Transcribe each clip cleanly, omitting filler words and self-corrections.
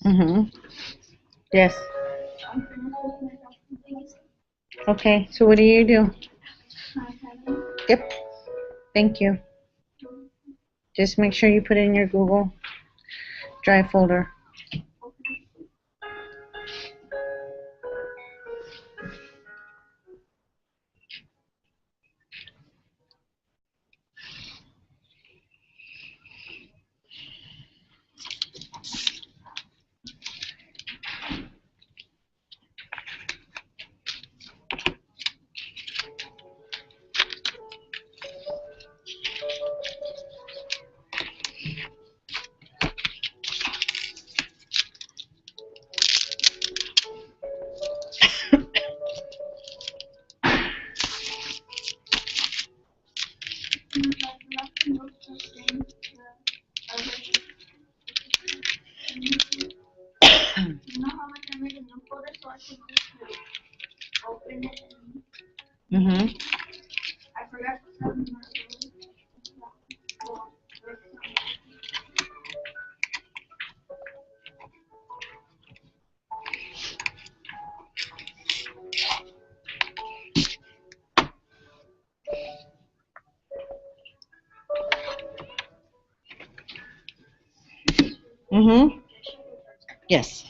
Mm-hmm. Yes. Okay, so what do you do? Yep. Thank you. Just make sure you put it in your Google Drive folder. Mm-hmm. Mm-hmm. Yes.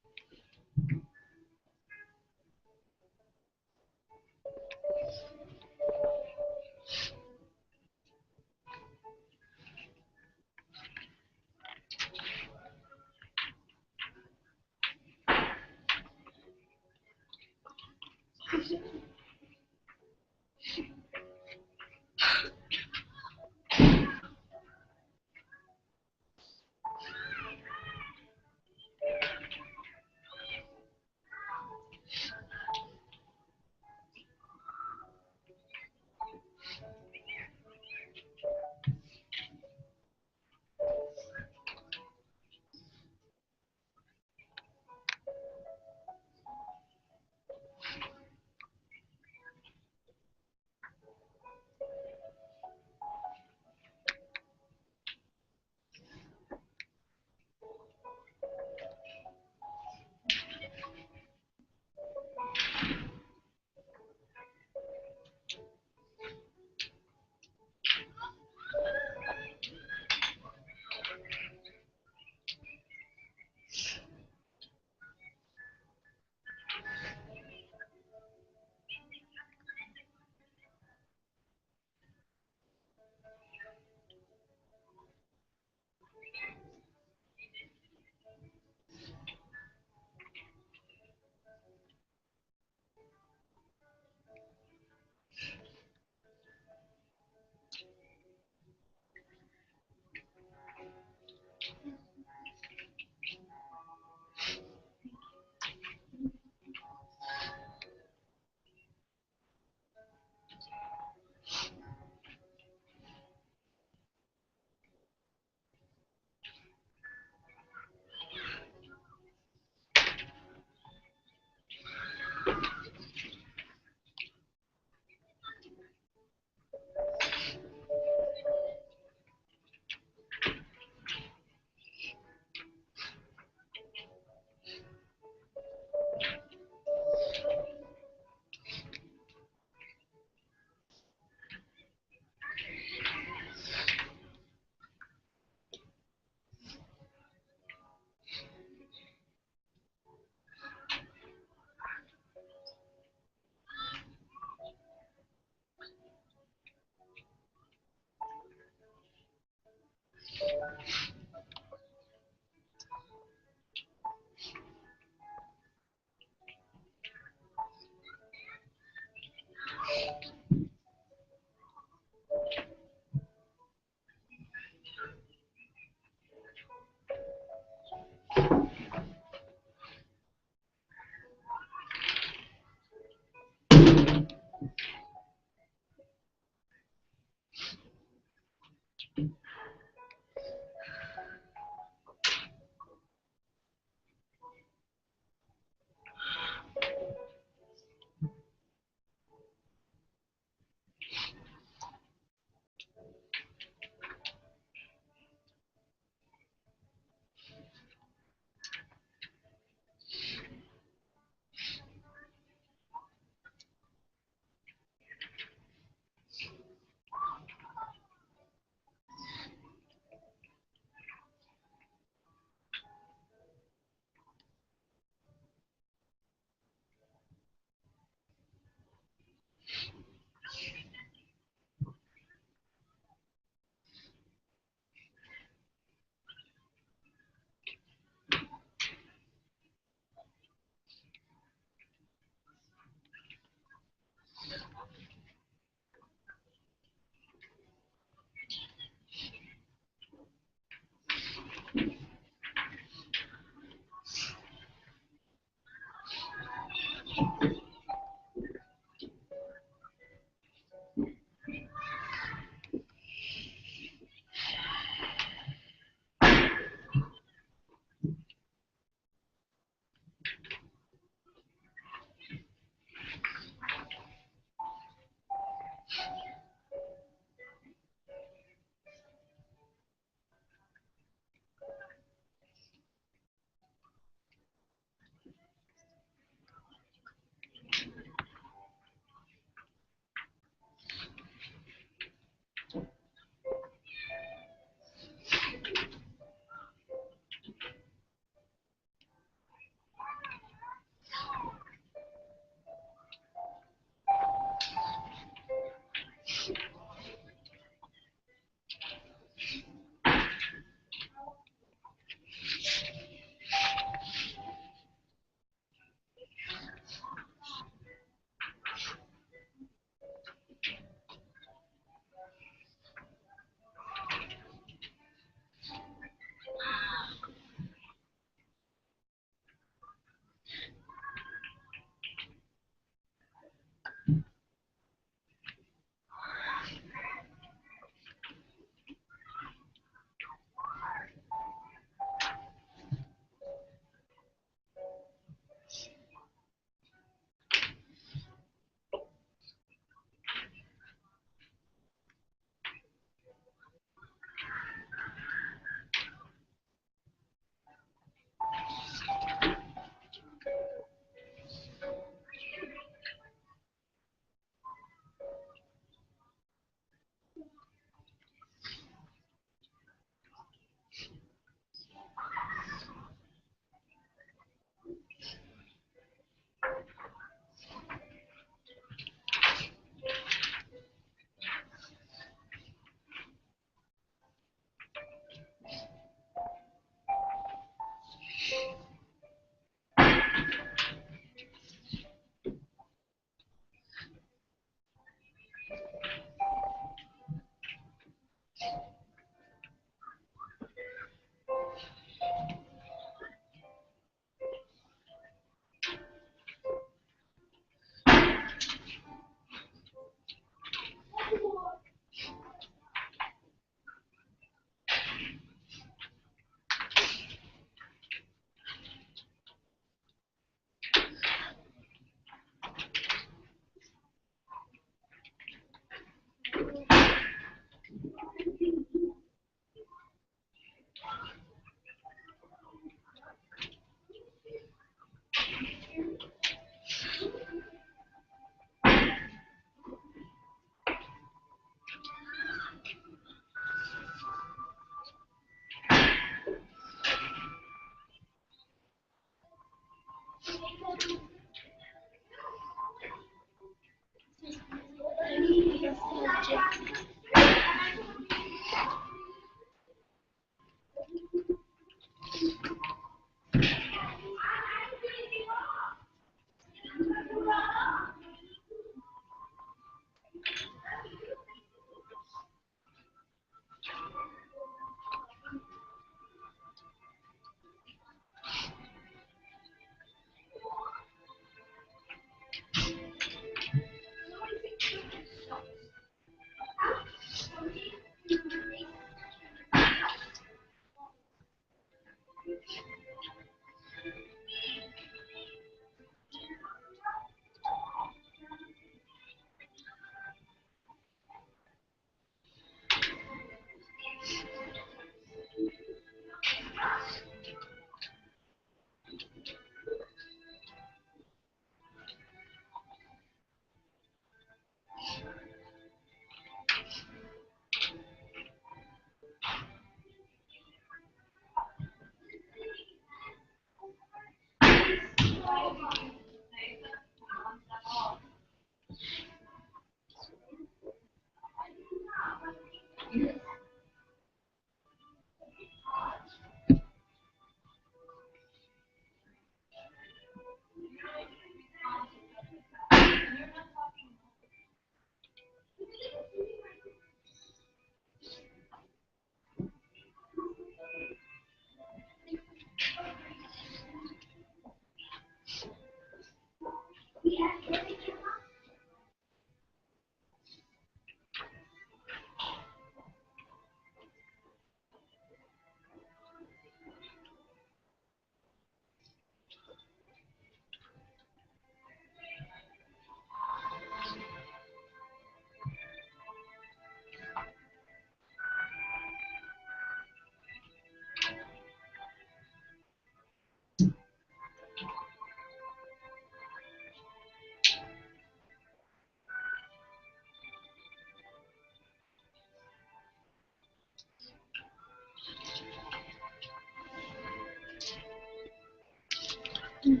The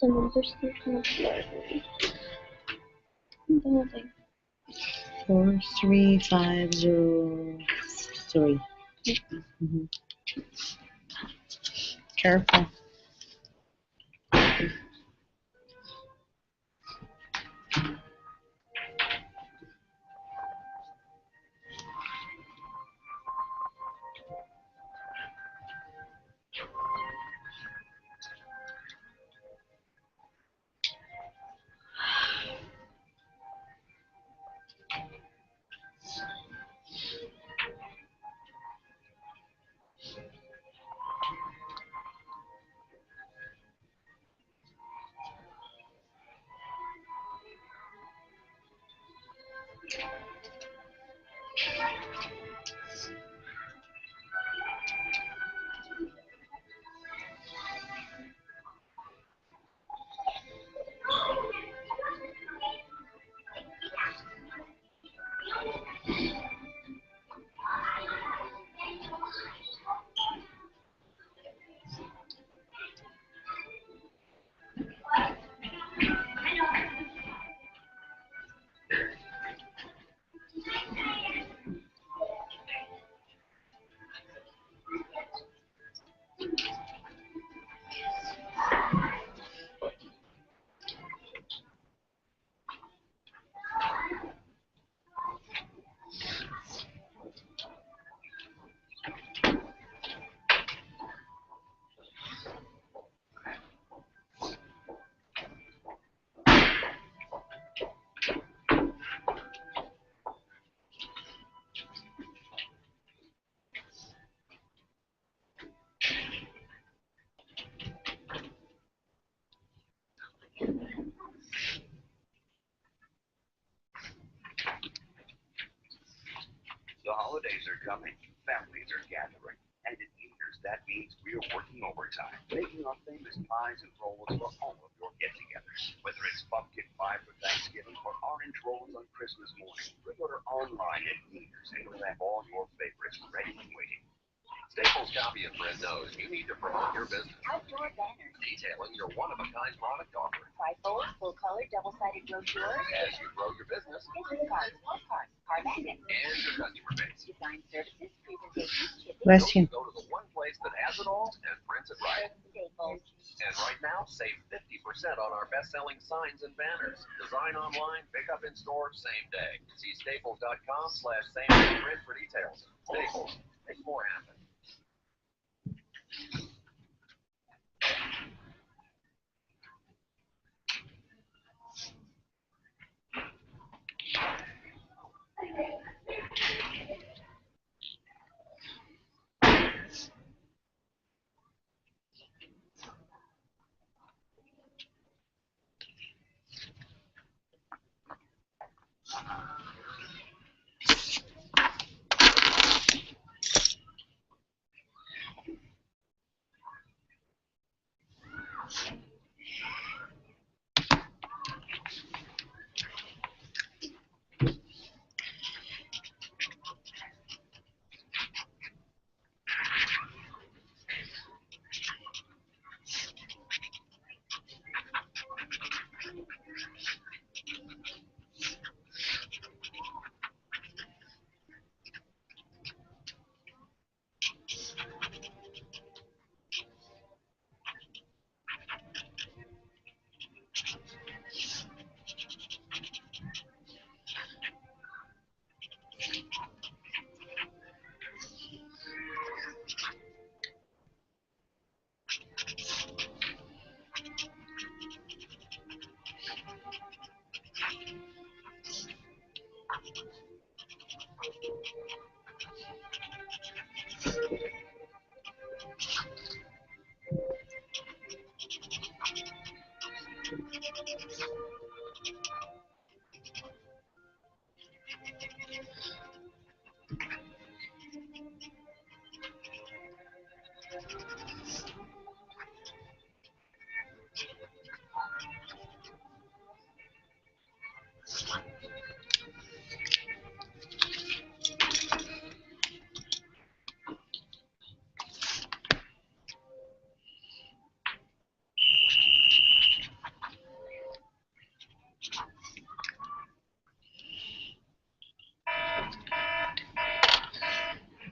numbers still kind of blurry. The whole thing. 43503. Mm-hmm. Careful. The holidays are coming, families are gathering, and at Eaters, that means we're working overtime, making our famous pies and rolls for all of your get-togethers. Whether it's pumpkin pie for Thanksgiving or orange rolls on Christmas morning, pre-order online at Eaters and you'll have all your favorites ready and waiting. Staples Copy and Print knows you need to promote your business. Outdoor banners. Detailing your one-of-a-kind product offering. Trifolds, full-color, double-sided brochures. As you grow your business. Business cards, postcards, card magnets. And your customer base. Design services, presentations, shipping. Bless you. Go to the one place that has it all and prints it right. Staples. And right now, save 50% on our best-selling signs and banners. Design online, pick up in store, same day. See staples.com/same-day print for details. Staples, make more happen.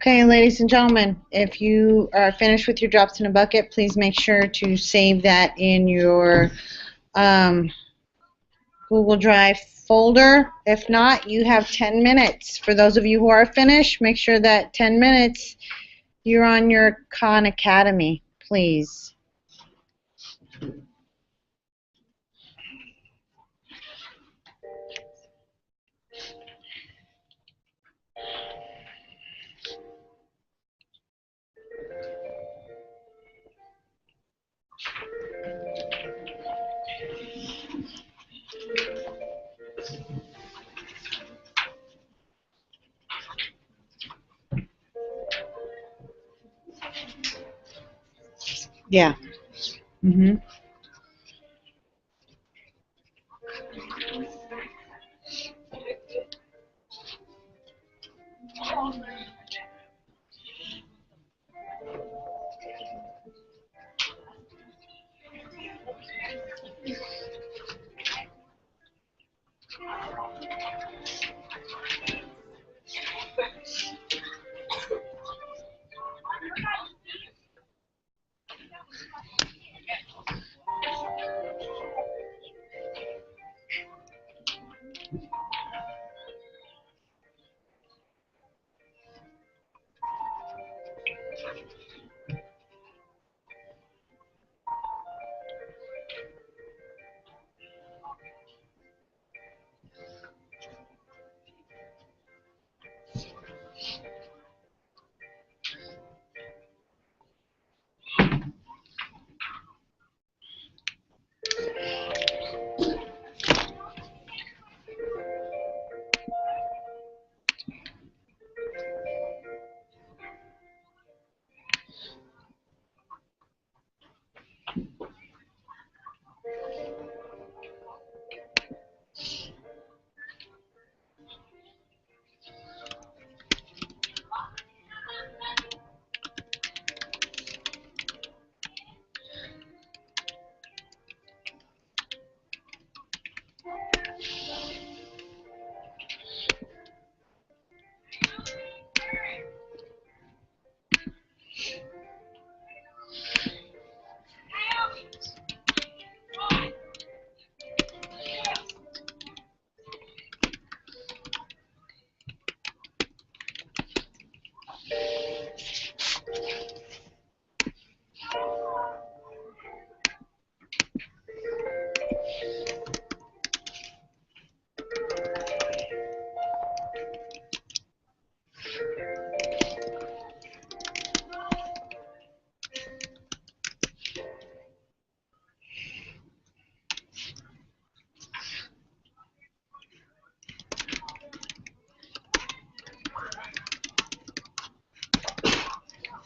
Okay, ladies and gentlemen, if you are finished with your drops in a bucket, please make sure to save that in your Google Drive folder. If not, you have 10 minutes. For those of you who are finished, make sure that 10 minutes you're on your Khan Academy, please. Yeah. Mm-hmm.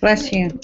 Bless you.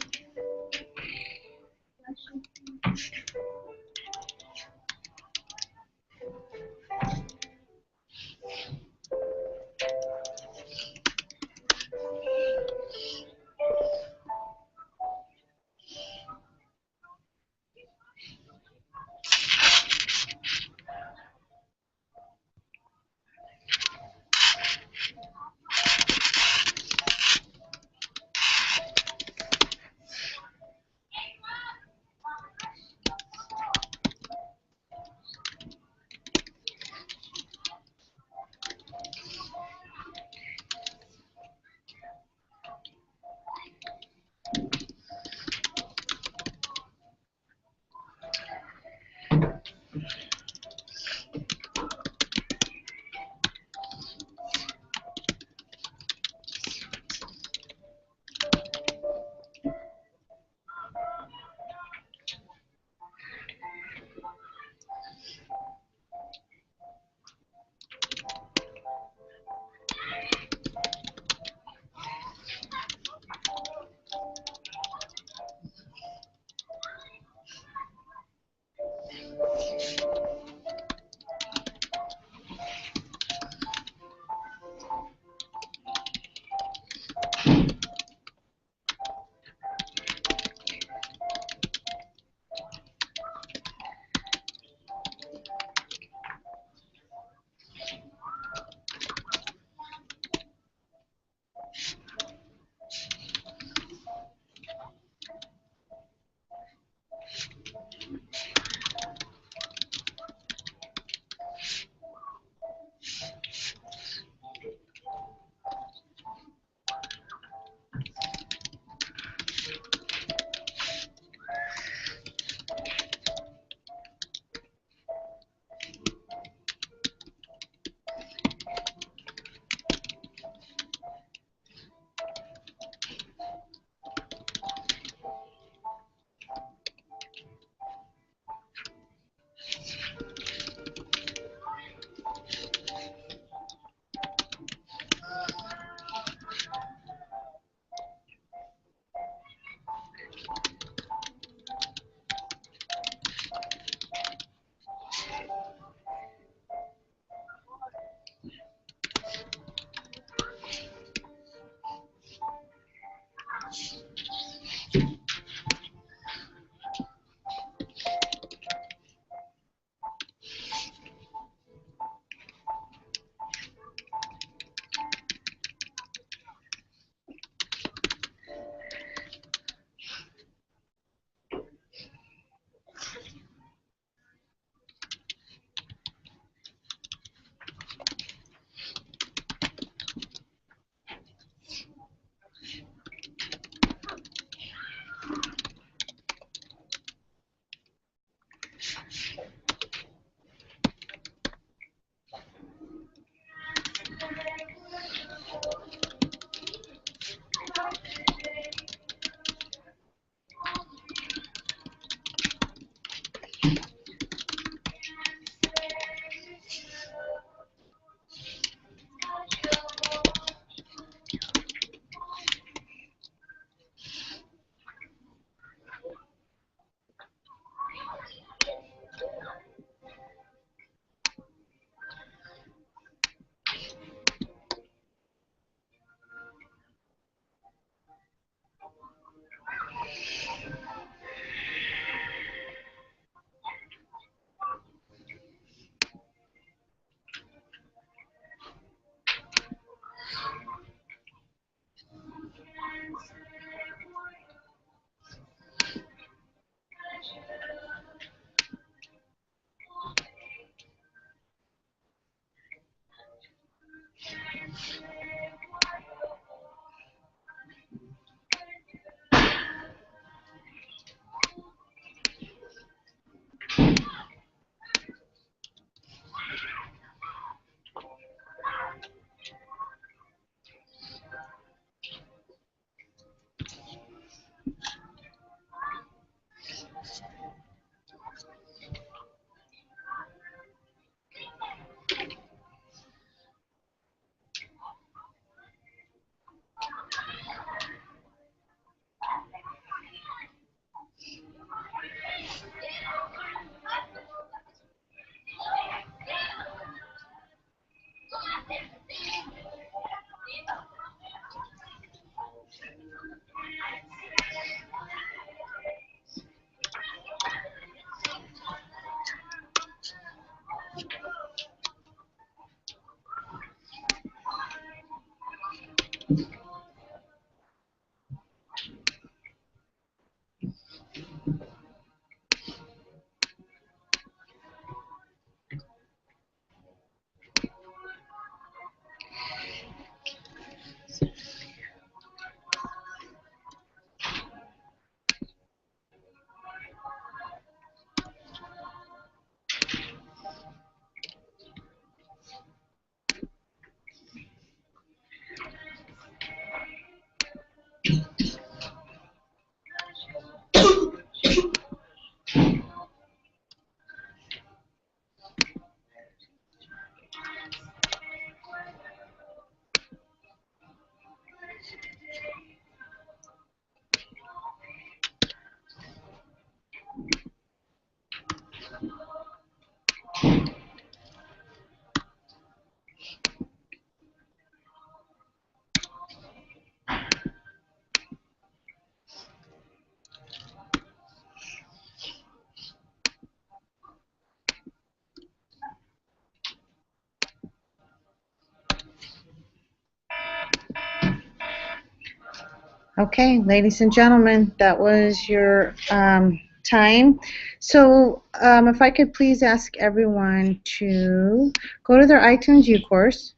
Okay, ladies and gentlemen, that was your time. So if I could please ask everyone to go to their iTunes U course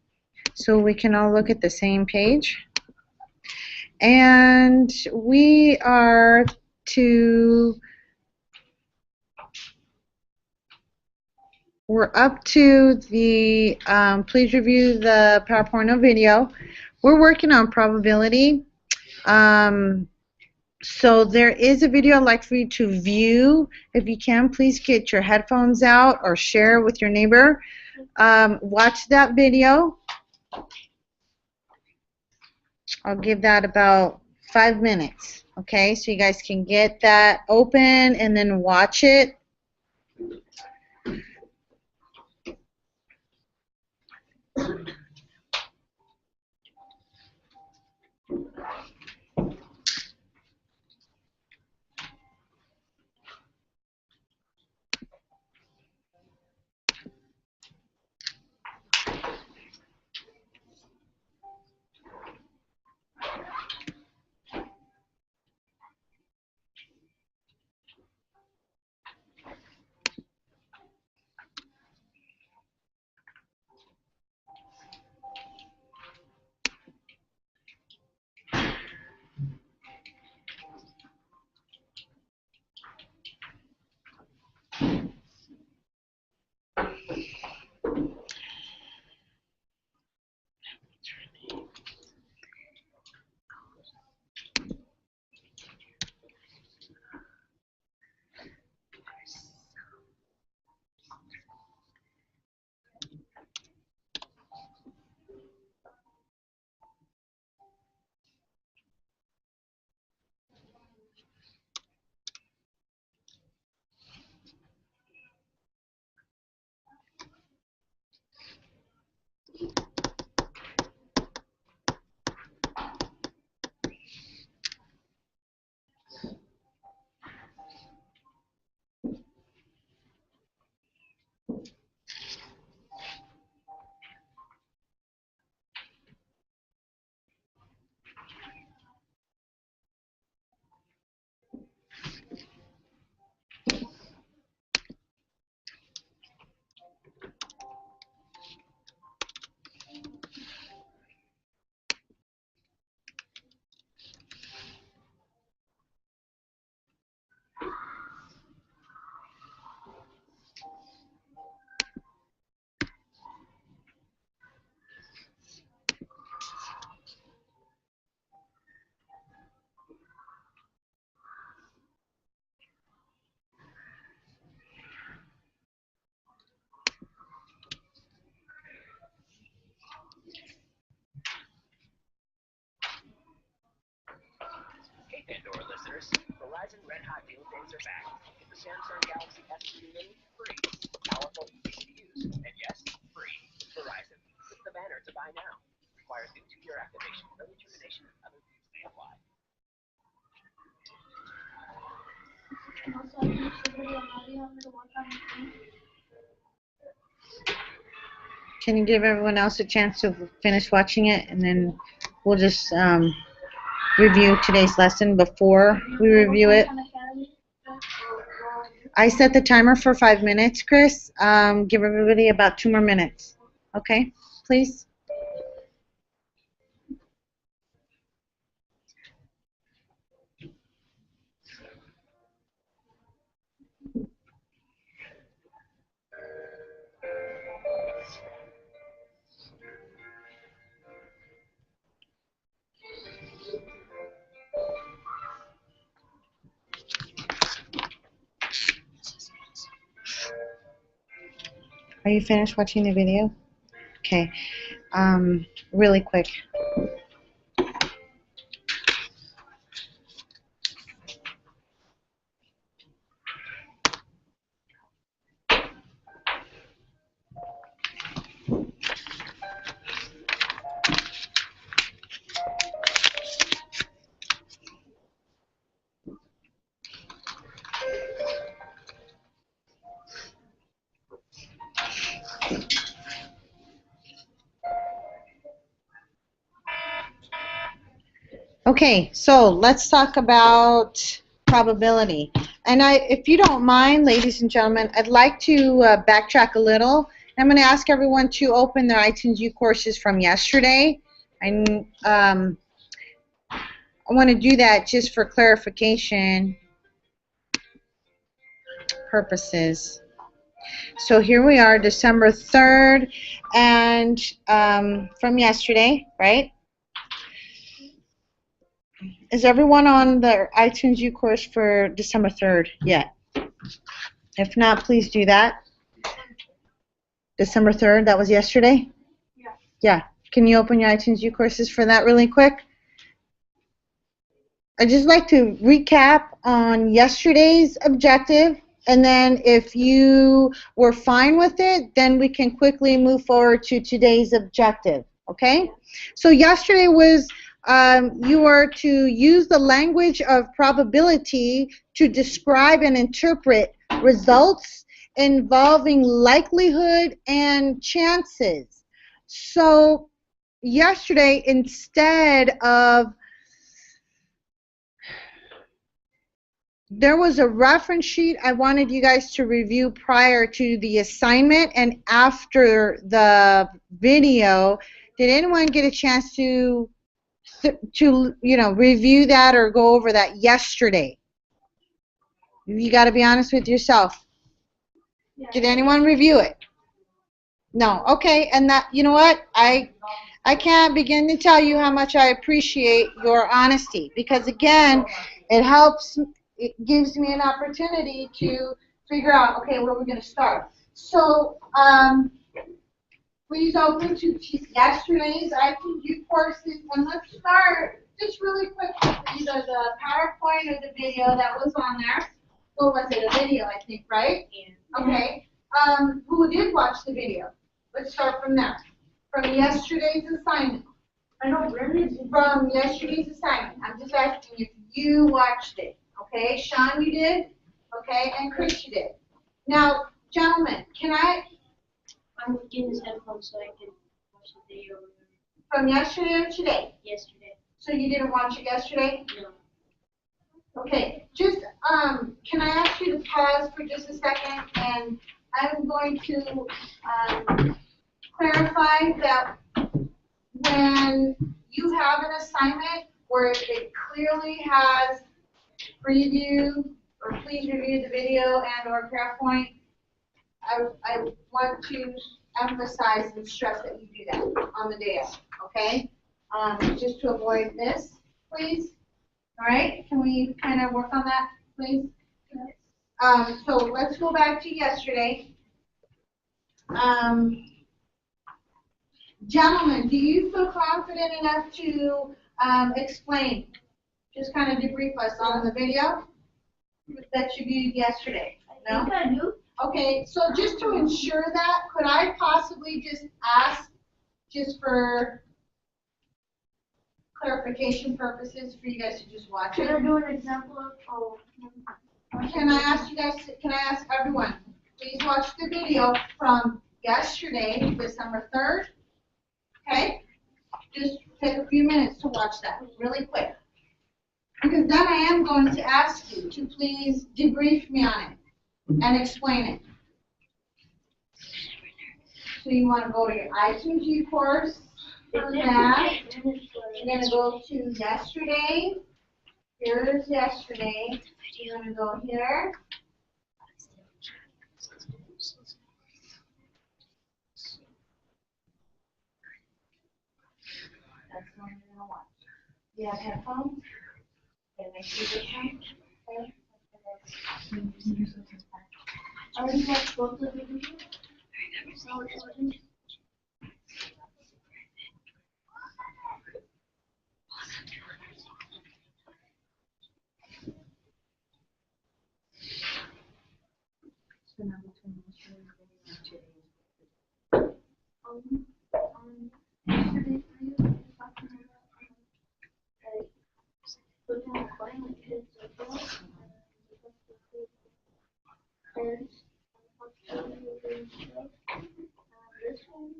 so we can all look at the same page. And we are we're up to the, please review the PowerPoint video. We're working on probability. So there is a video I'd like for you to view. If you can, please get your headphones out or share with your neighbor. Watch that video. I'll give that about 5 minutes. Okay, so you guys can get that open and then watch it. Pandora listeners, Verizon Red Hot Deal Days are back. Get the Samsung Galaxy S3 Mini free. Powerful, easy to use, and yes, free. Verizon. Click the banner to buy now. Requires new 2-year activation. Early termination and other fees may apply. Also, I can submit an audio on the one time. Can you give everyone else a chance to finish watching it, and then we'll just review today's lesson before we review it? I set the timer for 5 minutes, Chris. Give everybody about 2 more minutes. Okay, please. Are you finished watching the video? Okay. Really quick. Okay, so let's talk about probability. And if you don't mind, ladies and gentlemen, I'd like to backtrack a little. I'm going to ask everyone to open their iTunes U courses from yesterday. And I want to do that just for clarification purposes. So here we are, December 3rd, and from yesterday, right? Is everyone on the iTunes U course for December 3rd yet? If not, please do that. December 3rd, that was yesterday? Yeah. Yeah. Can you open your iTunes U courses for that really quick? I'd just like to recap on yesterday's objective, and then if you were fine with it, then we can quickly move forward to today's objective, okay? So yesterday was you were to use the language of probability to describe and interpret results involving likelihood and chances. So yesterday, instead of there was a reference sheet I wanted you guys to review prior to the assignment and after the video. Did anyone get a chance to review that or go over that yesterday? You got to be honest with yourself. Yeah. Did anyone review it? No. Okay. And that, you know what? I can't begin to tell you how much I appreciate your honesty, because again, it gives me an opportunity to figure out, okay, where we're going to start. So, please open to yesterday's iTunes U courses, and let's start just really quick with either the PowerPoint or the video that was on there. What was it? A video, I think, right? Yeah. Okay. Who did watch the video? Let's start from there. From yesterday's assignment. I know, really. From yesterday's assignment. I'm just asking if you watched it. Okay, Sean, you did? Okay, and Chris, you did. Now, gentlemen, I'm getting his headphones so I can watch the video. from yesterday or today? Yesterday. So you didn't watch it yesterday? No. Okay, just, can I ask you to pause for just a second, and I'm going to, clarify that when you have an assignment where it clearly has preview, or please review the video and or PowerPoint, I want to emphasize and stress that you do that on the day of, okay? Just to avoid this, please. All right, can we kind of work on that, please? So let's go back to yesterday. Gentlemen, do you feel confident enough to explain just kind of debrief us on the video that you viewed yesterday? No? I do. Okay, so just to ensure that, could I possibly just ask, just for clarification purposes, for you guys to just watch Can it? I do an example of? Oh. Can I ask you guys, can I ask everyone, please watch the video from yesterday, December 3rd, okay? Just take a few minutes to watch that, really quick. Because then I am going to ask you to please debrief me on it and explain it. So you want to go to your iTunes e-course for that. You're going to go to yesterday. Here's yesterday. You're going to go here. That's the one you're going to watch. You have headphones? Okay, make sure you get them. Okay. I already watched both of the videos. So it's what yesterday for you, talking about like putting a coin like kids like that. And this one.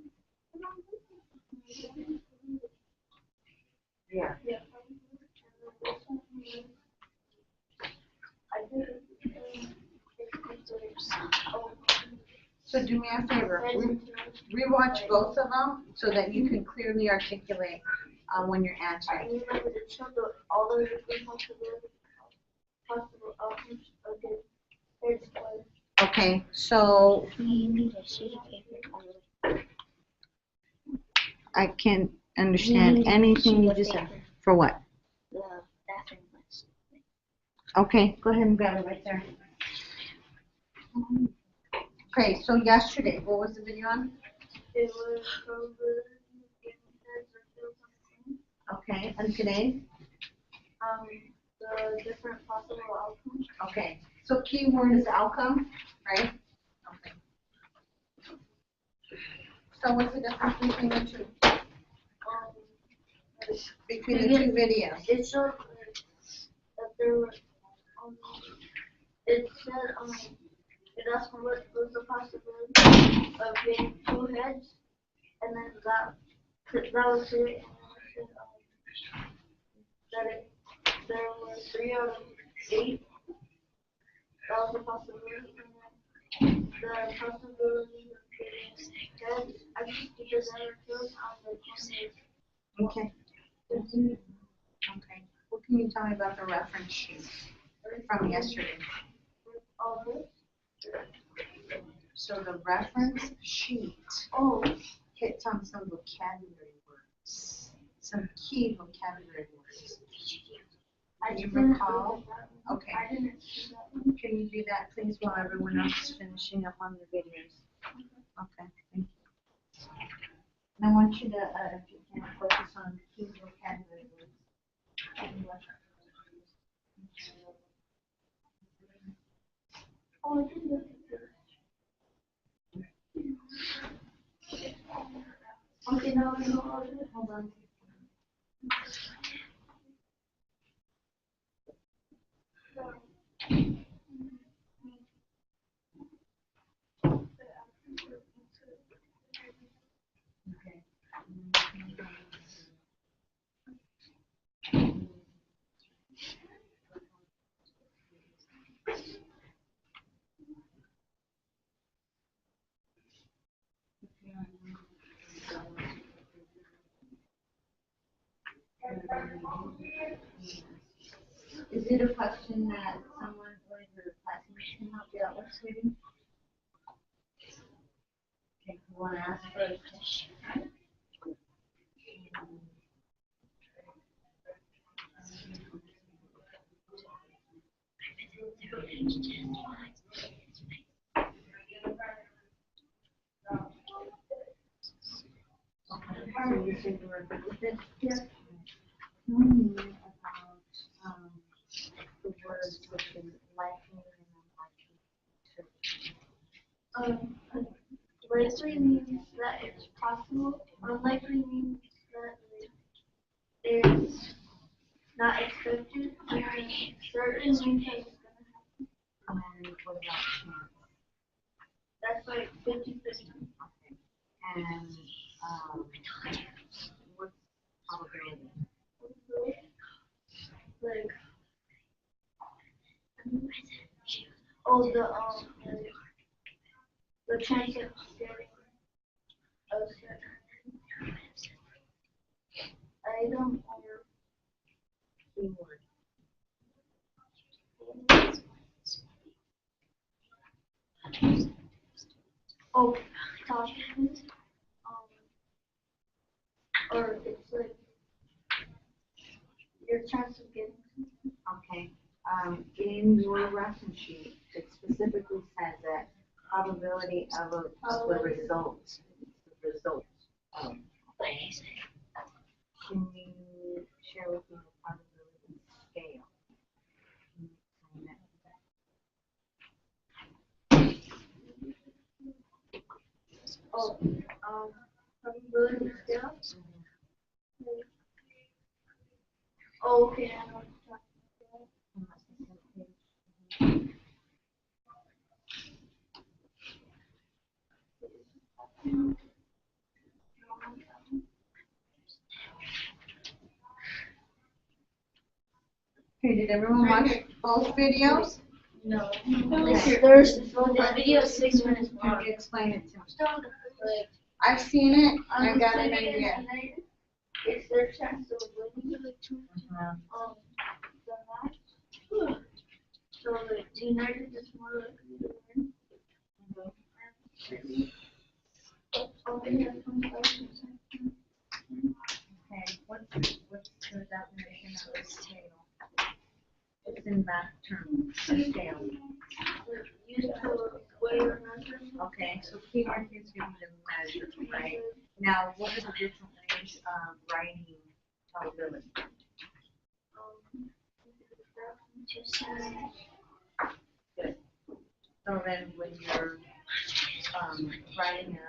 Yeah. Yeah. I did So do me a favor, rewatch both of them so that you can clearly articulate when you're I answering. remember to show all the different possible outcomes of the third square. Okay, so You need a sheet of paper. I can't understand anything you just said. For what? The bathroom list. Okay, go ahead and grab it right there. Okay, so yesterday, what was the video on? It was over Okay, and today? the different possible outcomes. Okay, so keyword is outcome, right? Okay. So what's the difference between the two? Between the two videos? It showed that there were, it said, it asked for what was the possibility of getting two heads, and then that was it, and then it said, that there were 3 out of 8, that was the possibility, and then the possibility of getting heads, I just because I refilled on the corner. Okay. Okay. What can you tell me about the reference sheet from yesterday? All this? So the reference sheet Oh, hits on some vocabulary words, some key vocabulary words. I Do you didn't recall? look at that one. Okay. I didn't see that one. Can you do that, please, while everyone else is finishing up on the videos? Okay, thank you. And I want you to, if you can, focus on key vocabulary words. Oh, I didn't look at this. Okay, now I know how to do it. Hold on. Okay. Is it a question that someone or your classmates can help you out with, sweetie? Okay, you want to ask for a question? Okay, so you said you were good with this? Yeah. Tell me about likely means that it's possible. Unlikely means that it's not expected. And certain means that it's gonna happen. And what about chance? That's like 50/50. Okay. And what's probability? Like, the chance of getting a certain item or Keyword. documents, or it's like your chance of getting something. Okay. In your reference sheet, it specifically says that probability of the result. The result. Can you share with me the probability scale? Can you explain Probability scale. Oh, okay, I know what you're talking about. Okay, did everyone watch both videos? No. Okay. There's the video is 6 minutes long. Could you explain it to me? Like, I've seen it, I got an idea. It's their chance of winning. that? The match. So the United is more likely to win. Okay, that's 25%. Okay, what's the definition of a scale? It's in back terms, a scale. Used to weigh or measure. Okay, so keyword gives you the measure, right? Now, what are the different ways of writing probability? Good. So then when you're writing a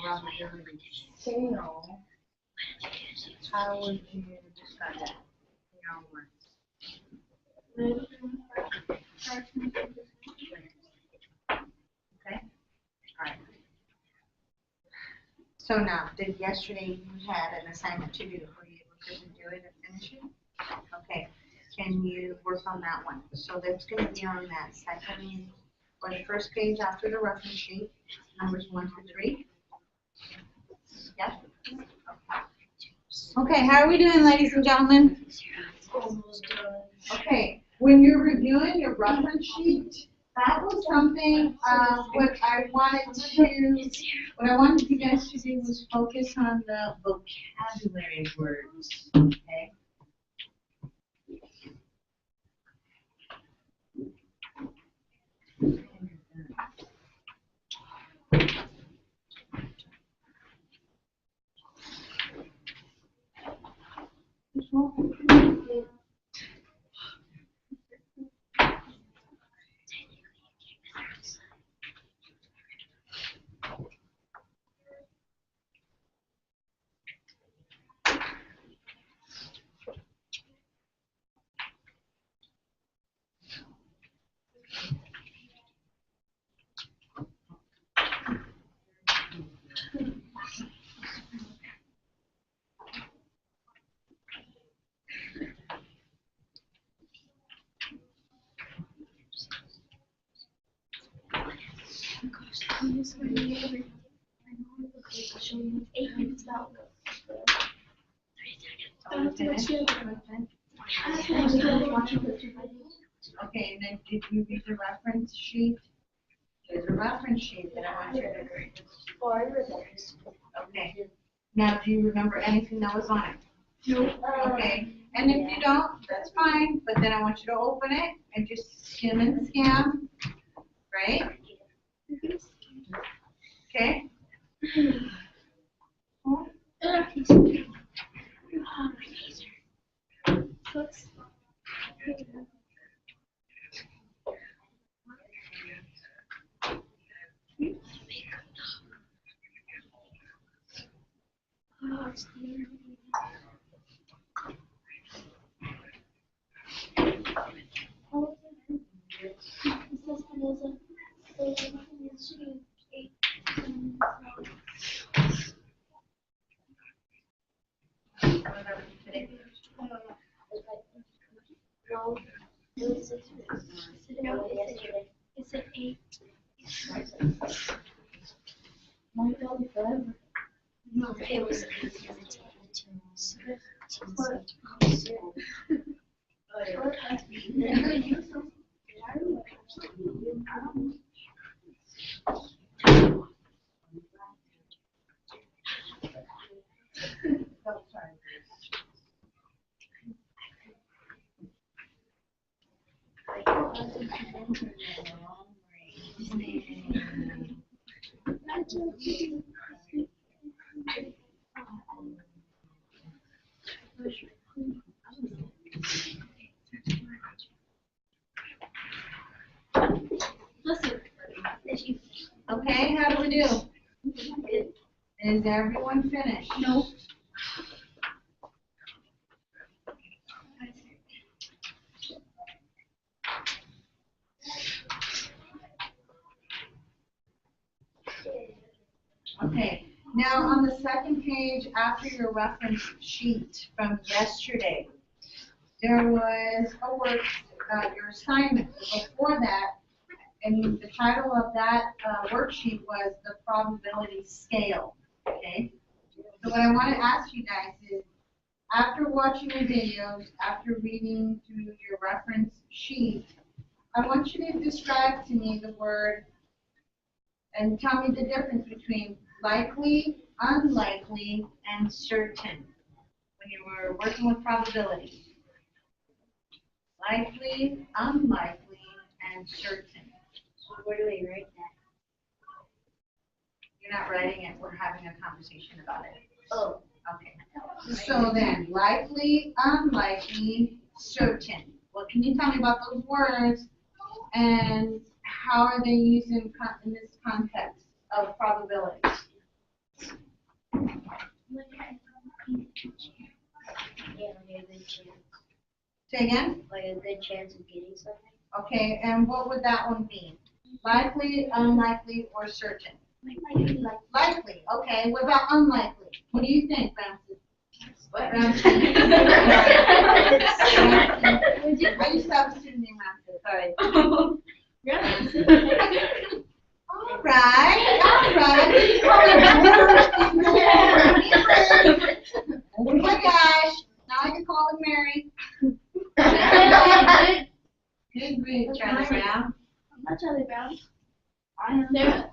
probability scale, how would you describe that in your own words? Okay? All right. So now, did yesterday you had an assignment to do? Were you able to do it and finish it? Okay. Can you work on that one? So that's going to be on that second or the first page after the reference sheet, numbers 1 through 3. Yeah. Okay, how are we doing, ladies and gentlemen? Okay, when you're reviewing your reference sheet, that was something, what I wanted you guys to do was focus on the vocabulary words, okay? Okay, and then did you read the reference sheet? There's a reference sheet that I want you to read. Okay. Now, do you remember anything that was on it? No. Okay. And if you don't, that's fine, but then I want you to open it and just skim and scan, right? Okay? whatever today. No, it was 6 minutes. No, it said 8. Mine told me forever. No, it was 8. Oh, sorry. Listen. Okay, how do we do? Is everyone finished? No. Okay, now on the second page after your reference sheet from yesterday, there was a work, your assignment. Before that, and the title of that worksheet was the probability scale, okay? So what I want to ask you guys is, after watching the videos, after reading through your reference sheet, I want you to describe to me the word and tell me the difference between likely, unlikely, and certain when you were working with probability. Likely, unlikely, and certain. Where do we write that? You're not writing it, we're having a conversation about it. Oh. Okay. So then, likely, unlikely, certain. What can you tell me about those words and how are they used in this context of probability? Yeah, like a good chance. Say again? Like a good chance of getting something. Okay, and what would that one be? Likely, unlikely, or certain? Likely, okay. What about unlikely? What do you think, Francis? Ramsey. I used to have a student named Ramsey, sorry. All right. Oh my gosh, now I can call him Mary. Good group, Charlie Brown. I'm not Charlie Brown. I am Sarah.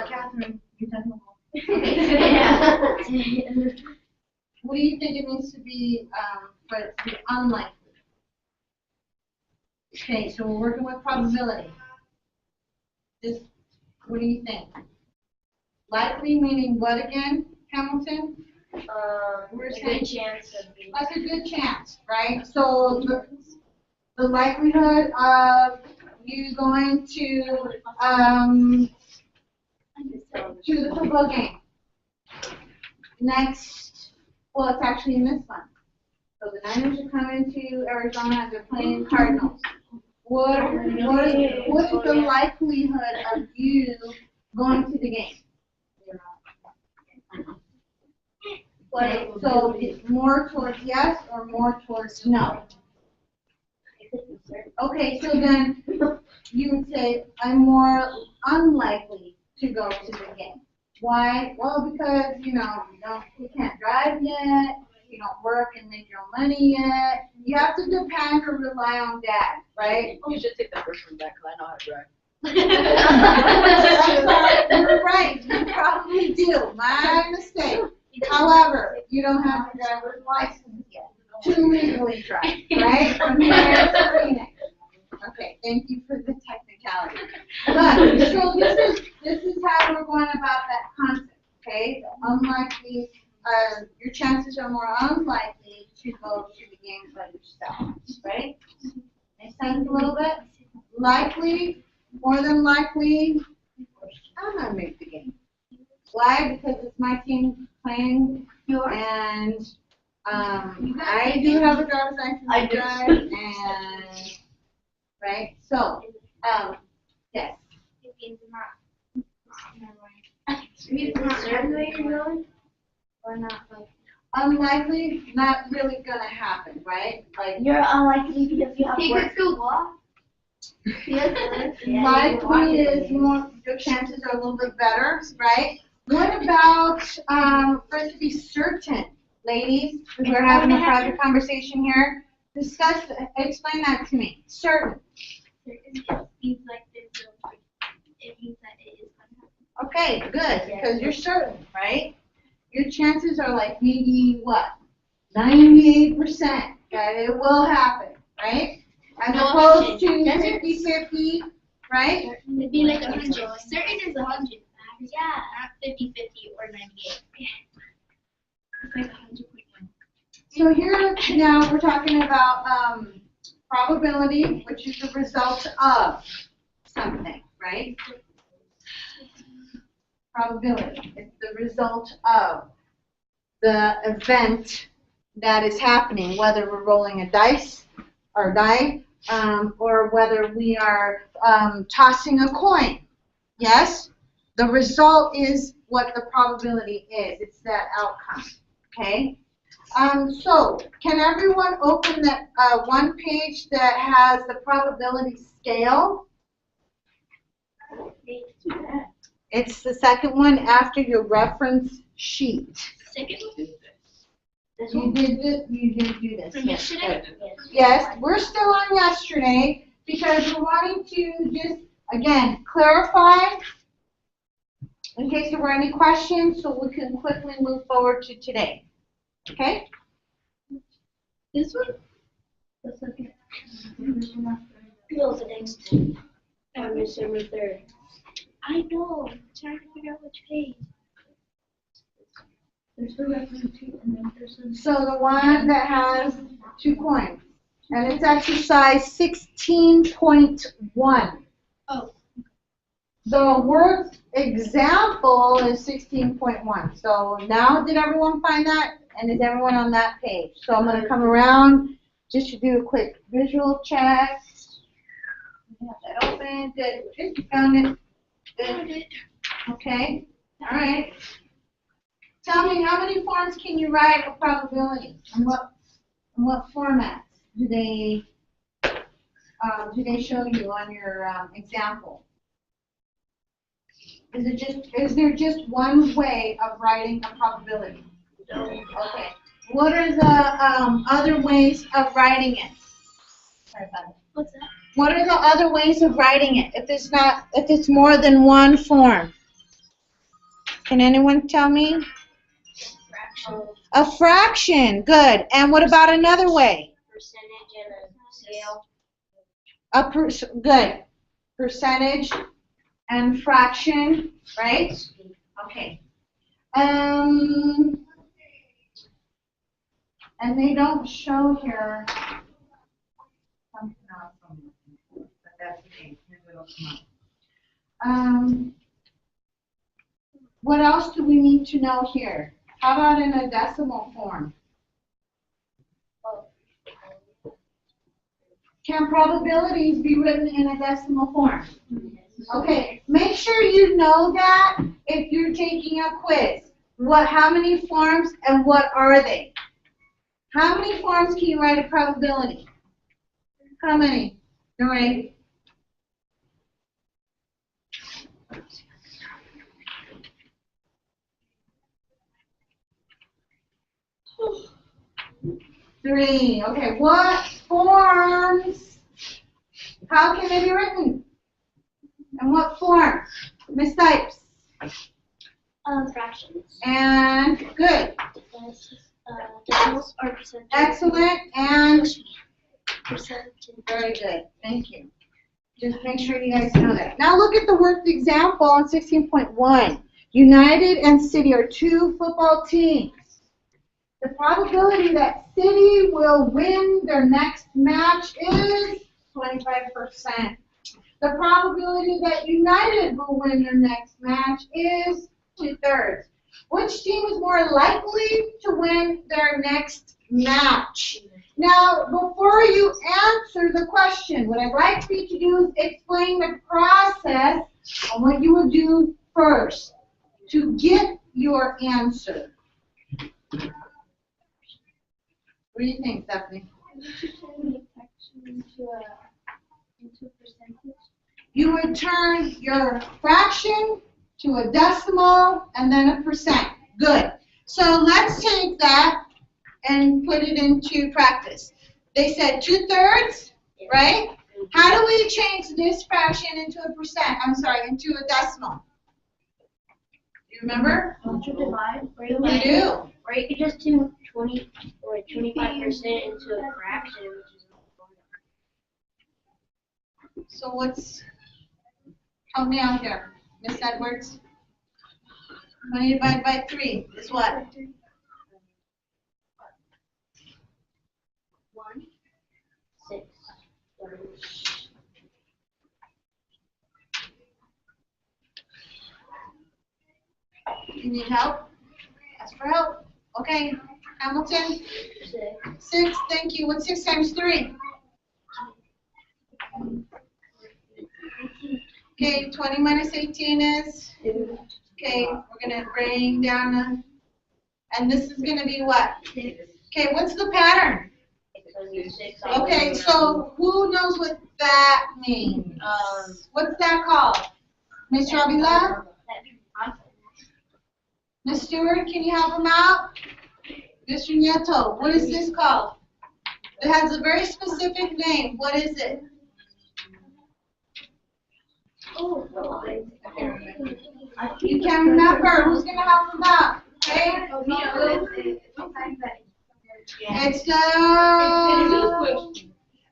Catherine, you're talking about. Yeah. What do you think it means to be, for it to be unlikely? Okay, so we're working with probability. This, what do you think? Likely meaning what again, Hamilton? We're A saying good chance of getting. like a good chance, right? So the likelihood of you going to the football game. Next, well, it's actually in this one. So the Niners are coming to Arizona and they're playing Cardinals. What is the likelihood of you going to the game? Like, so it's more towards yes or more towards no? Okay, so then you would say, I'm more unlikely to go to the game. Why? Well, because, you can't drive yet, you don't work and make your own money yet. You have to depend or rely on dad, right? You should take the first one back because I know how to drive. You're right, you probably do. My mistake. However, you don't have a driver's license yet to legally drive, right? From here to Phoenix. Okay, thank you for the technicality. But, so this is how we're going about that concept, okay? Unlikely, your chances are more unlikely to go to the game by yourself, right? Make sense a little bit? Likely, more than likely, I'm gonna make the game. Why? Because it's my team playing, and I do have a driver's license to drive, and right. So, yes. Certain way you're going, or not like. Unlikely, not really gonna happen, right? Like, You're unlikely because you have He work. could still walk. Yes, likely is more, your chances are a little bit better, right? What about, for it to be certain, ladies? We're having a private conversation here. Discuss, explain that to me. Certain. It means like there's no, it means that it is gonna happen. Okay, good, because you're certain, right? Your chances are like maybe what? 98% that it will happen, right? As No, opposed to that's 50-50, right? It'd be like 100. Certain is 100. Yeah. Not 50-50 or 98. It's like 100%. So here now we're talking about probability, which is the result of something, right? Probability is the result of the event that is happening, whether we're rolling a dice or die, or whether we are tossing a coin. Yes? The result is what the probability is. It's that outcome. Okay? So, can everyone open that one page that has the probability scale? It's the second one after your reference sheet. Second one? You did do this. From Yes, yesterday? good. Yes, we're still on yesterday because we're wanting to just, again, clarify in case there were any questions so we can quickly move forward to today. Okay? This one? The second. No, the next one. On December 3rd. I know. I'm trying to figure out which page. There's the reference sheet and then there's the. So the one that has 2 coins. And it's exercise 16.1. Oh. The work example is 16.1. So now did everyone find that? And is everyone on that page? So I'm going to come around just to do a quick visual check. You have that open. Good. Good. You found it. Good. Okay. All right. Tell me, how many forms can you write a probability? And what formats do they show you on your example? Is there just one way of writing a probability? No. Okay. What are the other ways of writing it? Sorry about it. What's that? What are the other ways of writing it? If it's more than one form, can anyone tell me? Fraction. A fraction. Good. And what about another way? Percentage and a scale. Good. Percentage and fraction, right? Okay. And they don't show here something else, but that's okay. Maybe it'll come up. What else do we need to know here? How about in a decimal form? Can probabilities be written in a decimal form? Okay, make sure you know that if you're taking a quiz. How many forms and what are they? How many forms can you write a probability? How many? All right. Three. Okay, what forms? How can they be written? And what form? Miss Stipes. Fractions. And good. Decimals or percentages. Excellent. And Percentage. very good. Thank you. Just make sure you guys know that. Now look at the worked example on 16.1. United and City are 2 football teams. The probability that City will win their next match is 25%. The probability that United will win their next match is 2/3. Which team is more likely to win their next match? Now, before you answer the question, what I'd like for you to do is explain the process on what you would do first to get your answer. What do you think, Stephanie? Into a percentage. You would turn your fraction to a decimal and then a percent. Good. So let's take that and put it into practice. They said 2/3, right? How do we change this fraction into a percent? I'm sorry, into a decimal? Do you remember? Don't you divide? You do. Or you could just do 20 or 25% into a fraction, which is So what's, help me out here, Miss Edwards. 20 divided by 3 is what? 6. You need help? Ask for help. Okay, Hamilton? 6. 6, thank you. What's 6 times 3? Okay, 20 minus 18 is? Okay, we're going to bring down and this is going to be what? Okay, what's the pattern? Okay, so who knows what that means? What's that called? Miss Ravila? Miss Stewart, can you help him out? Mr. Nieto, what is this called? It has a very specific name. What is it? You can't remember. Who's going to help him out? Okay?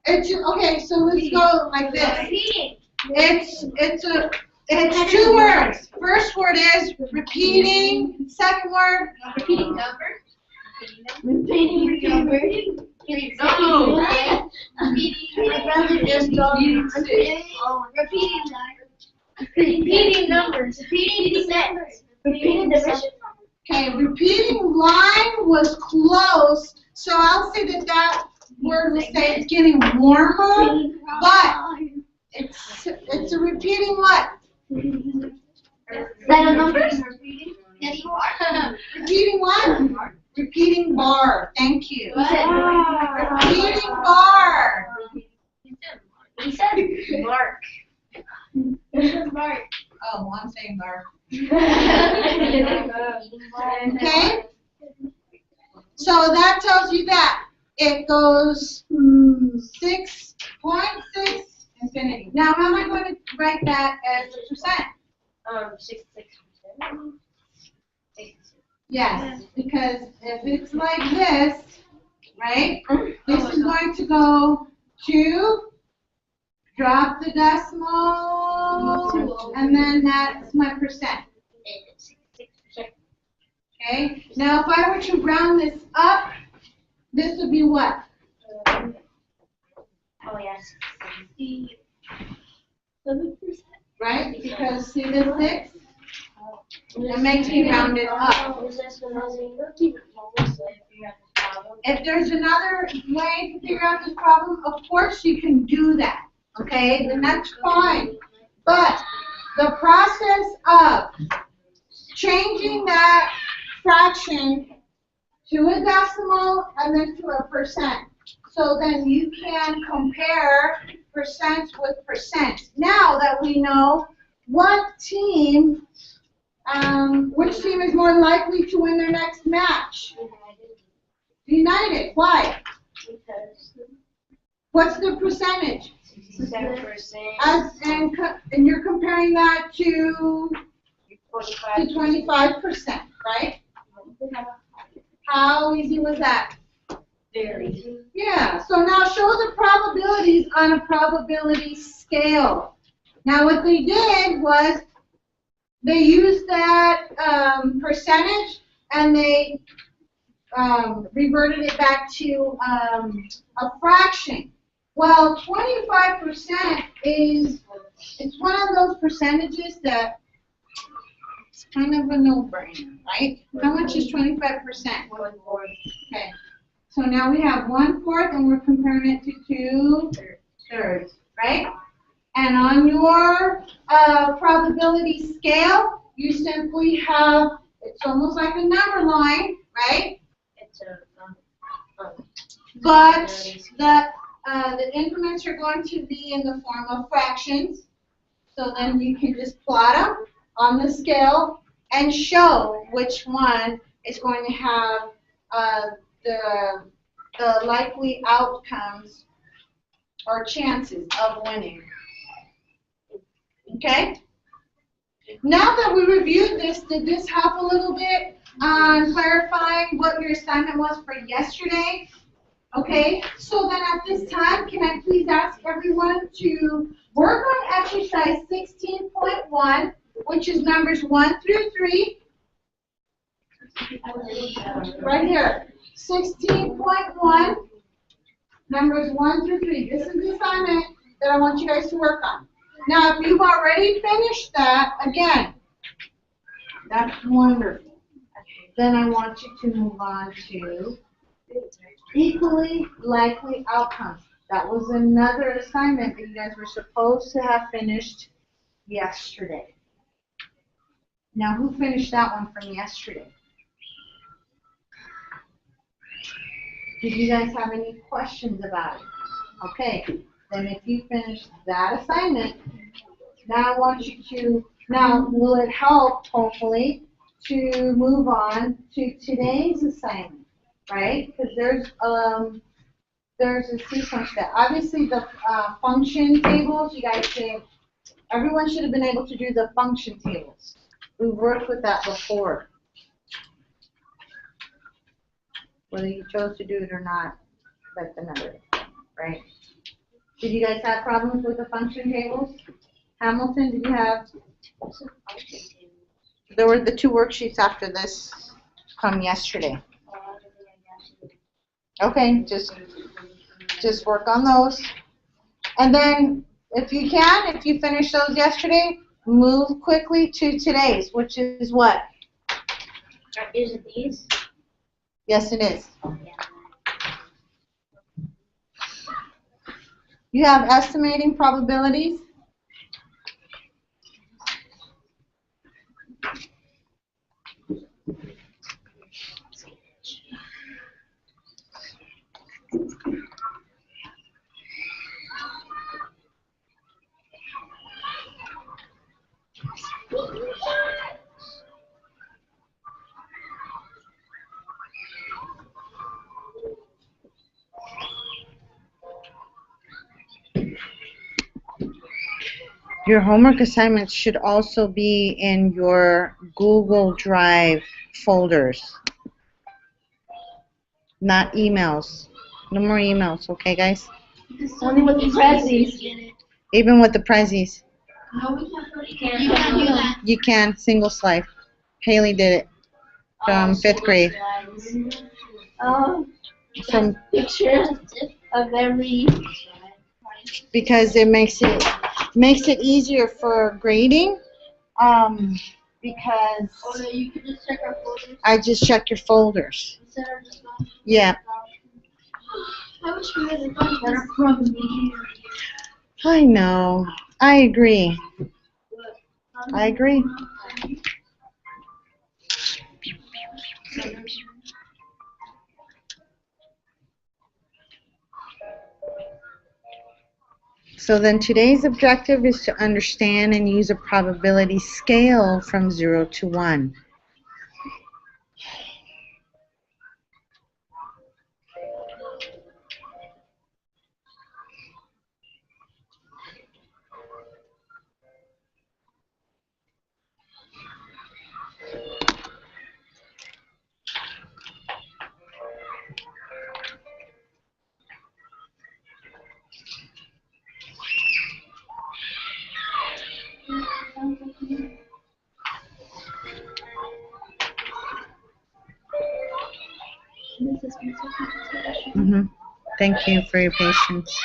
It's okay, so let's go like this. It's 2 words. First word is repeating. Second word, Repeating numbers. Repeating numbers. No. My brother just told me. Repeating numbers. Repeating numbers. Repeating division. okay, repeating line was close, so I'll say that word will say it's getting warmer, but it's a repeating what? Set of numbers? Repeating what? Repeating bar. Thank you. Repeating bar. He said Mark. Mark. Oh, I'm saying bar. Okay? So that tells you that. It goes 6.6 infinity. Now, how am I going to write that as a percent? 66%. Yes, because if it's like this, right, this is going to go to drop the decimal, and then that's my percent. Okay, now if I were to round this up, this would be what? Oh, yes. Right, because see this 6? That makes me round it up. If there's another way to figure out this problem, of course you can do that, okay? Then that's fine. But the process of changing that fraction to a decimal and then to a percent, so then you can compare percent with percent. Now that we know what team, which team is more likely to win their next match? United. Why? What's the percentage? 67%. And you're comparing that to 25%, right? How easy was that? Very. Yeah, so now show the probabilities on a probability scale. Now what they did was they used that percentage and they reverted it back to a fraction. Well, 25% it's one of those percentages that it's kind of a no-brainer, right? How much is 25%? 1/4. Okay. So now we have 1/4 and we're comparing it to 2/3, right? And on your probability scale, you simply have, it's almost like a number line, right? It's a but the increments are going to be in the form of fractions. So then you can just plot them on the scale and show which one is going to have the likely outcomes or chances of winning. Okay? Now that we reviewed this, did this help a little bit on clarifying what your assignment was for yesterday? Okay, so then at this time, can I please ask everyone to work on exercise 16.1, which is numbers 1 through 3. Right here, 16.1, numbers 1 through 3. This is the assignment that I want you guys to work on. Now, if you've already finished that, again, that's wonderful. Then I want you to move on to equally likely outcomes. That was another assignment that you guys were supposed to have finished yesterday. Now, who finished that one from yesterday? Did you guys have any questions about it? Okay, then if you finished that assignment, now I want you to, now will it help, hopefully, to move on to today's assignment, right? Because there's a sequence there. Obviously, the function tables, you guys should, everyone should have been able to do the function tables. We've worked with that before. Whether you chose to do it or not, that's another, right? Did you guys have problems with the function tables? Hamilton, did you have? There were the 2 worksheets after this from yesterday. Okay, just work on those. And then, if you can, if you finish those yesterday, move quickly to today's, which is what? Is it these? Yes, it is. You have estimating probabilities. Your homework assignments should also be in your Google Drive folders, not emails. No more emails, okay, guys? Only with the Prezzies. Even with the Prezzies. No, we can't put it. You can't do that. You can, single slide. Haley did it from 5th grade. From Pictures of every. because it makes it easier for grading. Because Oh, you can just check our folders. I just check your folders. Instead of just going. Yeah. I wish we had better from me. I know. I agree. I agree. So then today's objective is to understand and use a probability scale from 0 to 1. Thank you for your patience.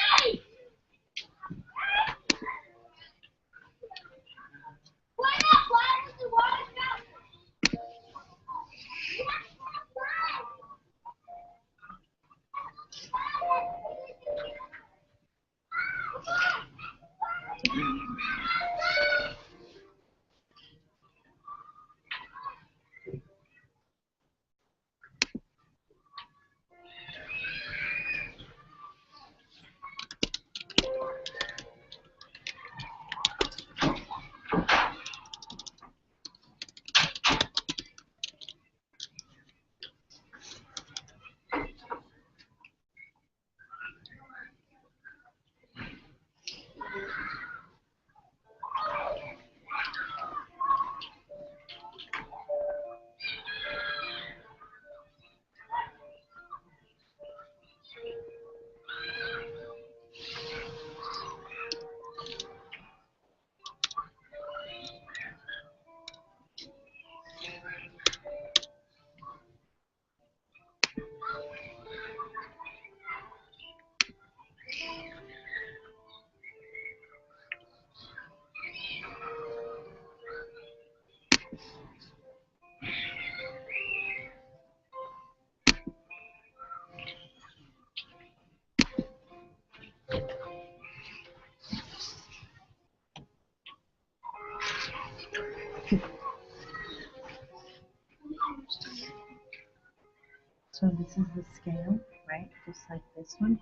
So this is the scale, right? Just like this one.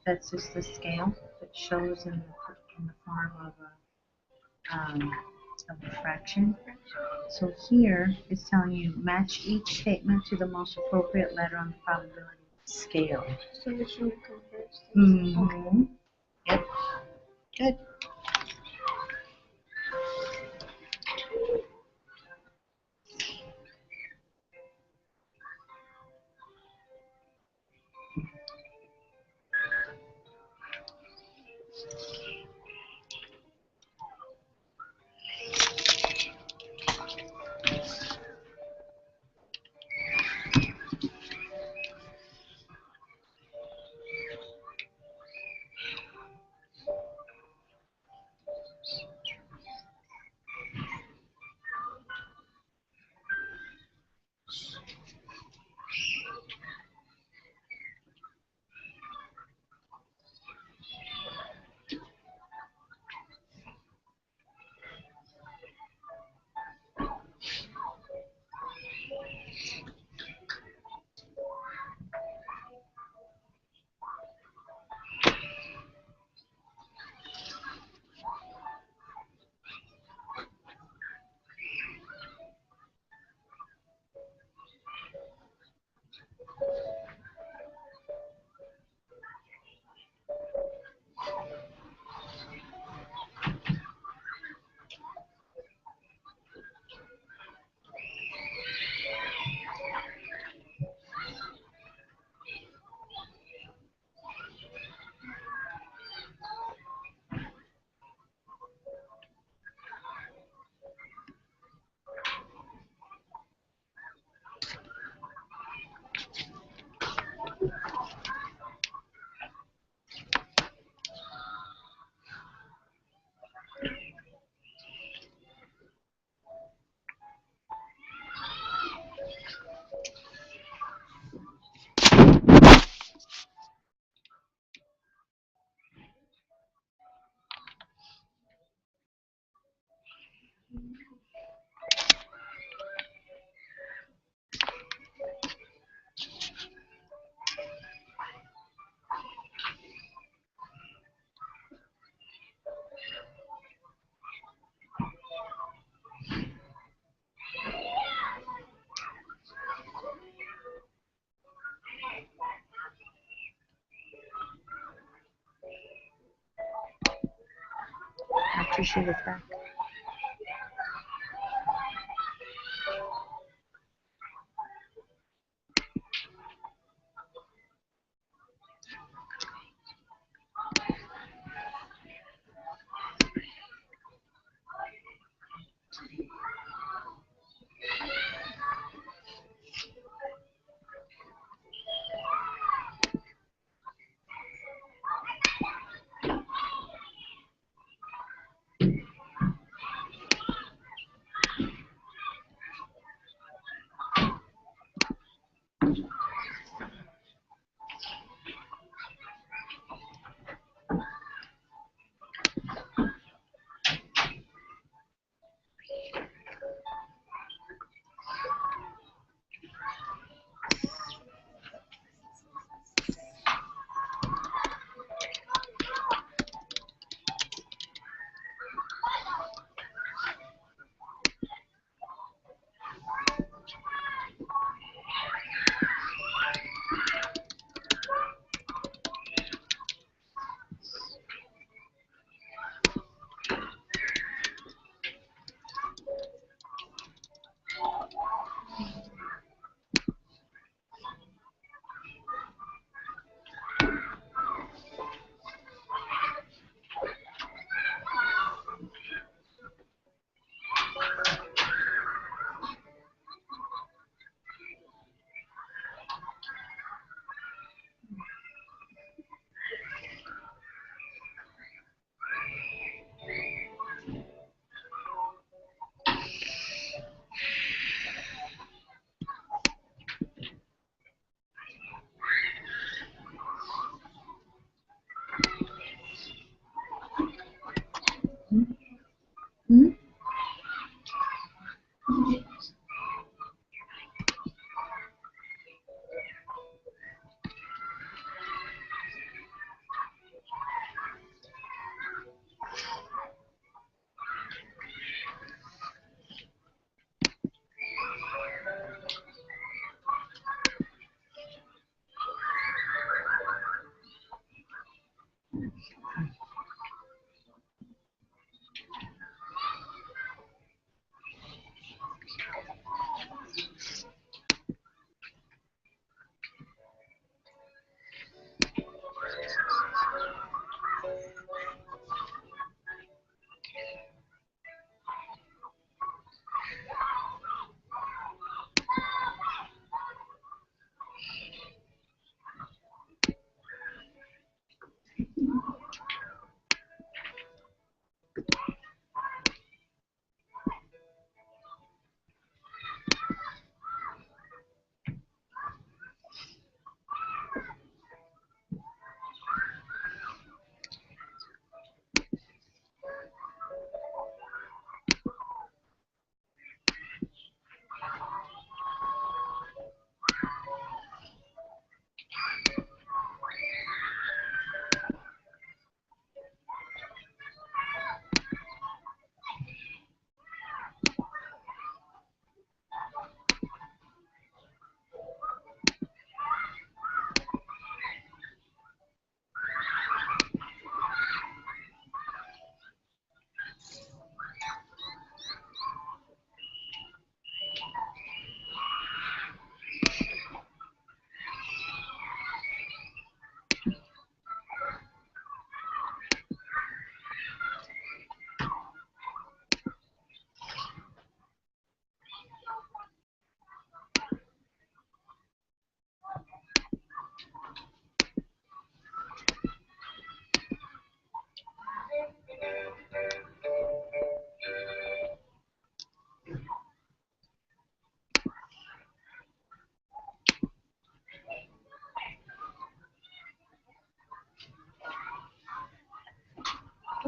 That's just the scale that shows in the form of a fraction. So here it's telling you match each statement to the most appropriate letter on the probability scale. So the machine compares. Mm-hmm. Yep. Good. After she gets back.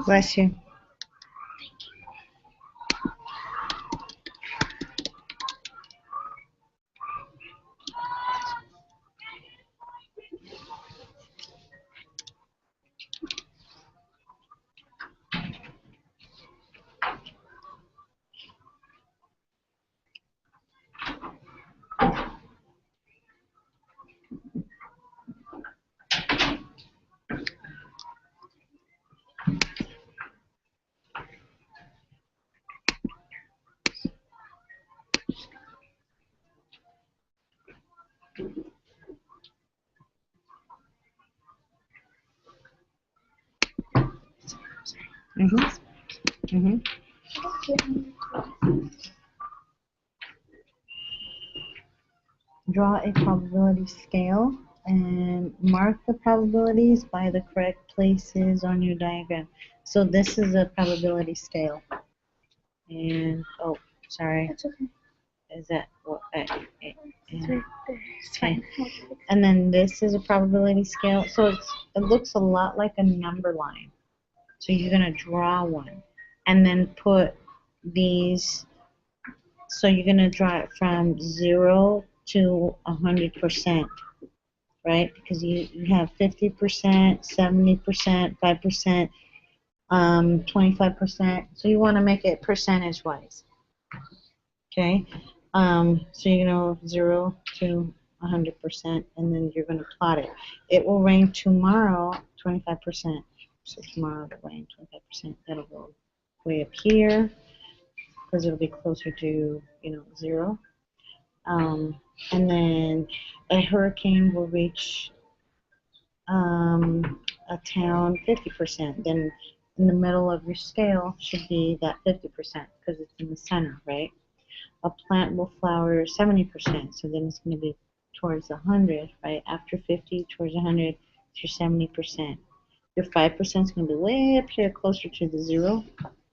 Bless you. Mm-hmm. Draw a probability scale and mark the probabilities by the correct places on your diagram. So this is a probability scale. And, oh, sorry. That's okay. Is that what? It's Yeah. right there. It's fine. And then this is a probability scale. So it looks a lot like a number line. So you're going to draw one and then put these. So you're going to draw it from 0 to 100%, right? Because you have 50%, 70%, 5%, 25%. So you want to make it percentage-wise. Okay? So you're going to 0 to 100%, and then you're going to plot it. It will rain tomorrow 25%. So tomorrow it'll rain 25%. That'll go way up here because it'll be closer to 0. And then a hurricane will reach a town 50%. Then in the middle of your scale should be that 50% because it's in the center, right? A plant will flower 70%, so then it's going to be towards 100, right? After 50, towards 100, to 70%. Your 5% is going to be way up here, closer to the 0,